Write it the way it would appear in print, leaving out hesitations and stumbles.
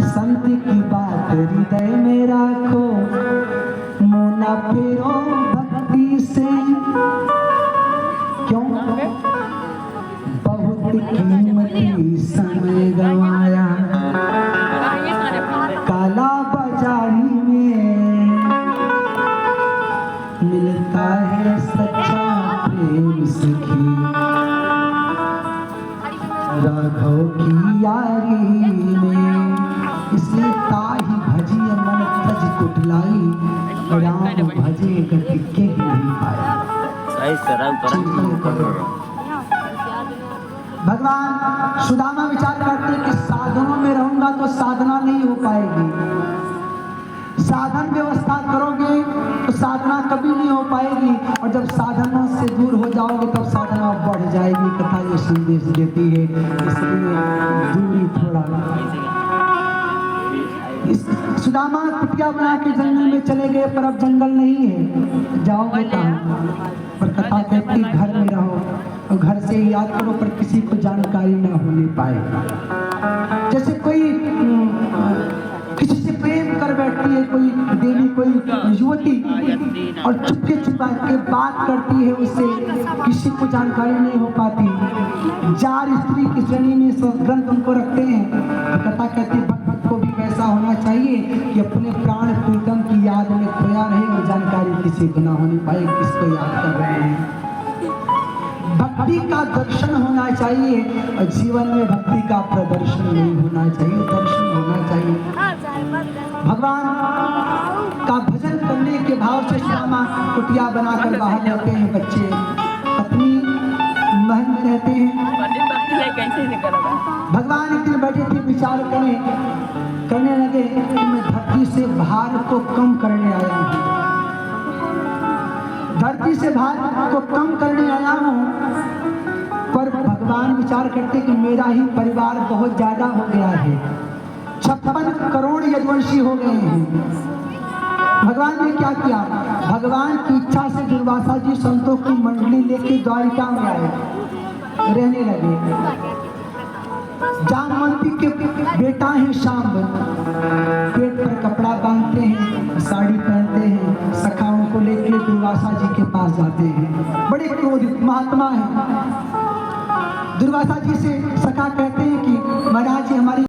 संत की बात हृदय में रखो, मुँह न फेरो भक्ति से। क्यों? बहुत कीमती समय गंवाया काला बाजारी में, मिलता है सच्चा प्रेम सखी राघव की यारी में। इसलिए ताहि भजिय मन तज कुटलाई, राम भजे गति के ही नहीं पाया। भगवान सुदामा विचार करते हैं कि साधनों में रहूंगा तो साधना नहीं हो पाएगी, साधन व्यवस्था करोगे तो साधना कभी नहीं हो पाएगी, और जब साधनों से दूर हो जाओगे तब साधना बढ़ जाएगी। कथा ये संदेश देती है। इसलिए दूरी थोड़ा। सुदामा कुटिया बना के जंगल में चले गए, पर अब जंगल नहीं है, जाओगे कहाँ? पर कथा कहती घर में रहो और घर से याद करो, पर किसी को जानकारी न होने पाए। जैसे कोई किसी से प्रेम कर बैठती है कोई देवी, कोई युवती, और चुपके छुपा के बात करती है उससे, किसी को जानकारी नहीं हो पाती। जार स्त्री की श्रेणी में ग्रंथ उनको रखते हैं। कथा कहती भक्त को भी वैसा होना चाहिए कि अपने प्राण प्रीतम की याद में खोया रहे और जानकारी किसी को ना होनी पाए किसको याद कर रहे हैं। भक्ति का दर्शन होना चाहिए और जीवन में भक्ति का प्रदर्शन नहीं होना चाहिए, दर्शन होना चाहिए। भगवान का भजन करने के भाव से श्यामा कुटिया बनाकर बाहर जाते हैं। बच्चे पत्नी महल में रहते हैं। भगवान एक दिन बैठे थे, विचार करने लगे कि मैं धरती से भार को कम करने आया हूँ, धरती से भार को कम करने आया हूँ। पर भगवान विचार करते कि मेरा ही परिवार बहुत ज्यादा हो गया है, 56 करोड़ यदुवंशी हो गए हैं। भगवान ने क्या किया? भगवान की इच्छा से दुर्वासा जी संतों की मंडली लेके द्वारिका में आए, रहने लगे। जामवंती के बेटा है शाम, पेट पर कपड़ा बांधते हैं, साड़ी पहनते हैं, सखाओं को लेके दुर्वासा जी के पास जाते हैं। बड़े क्रोधित महात्मा है। दुर्वासा जी से सखा कहते हैं कि महाराज जी हमारी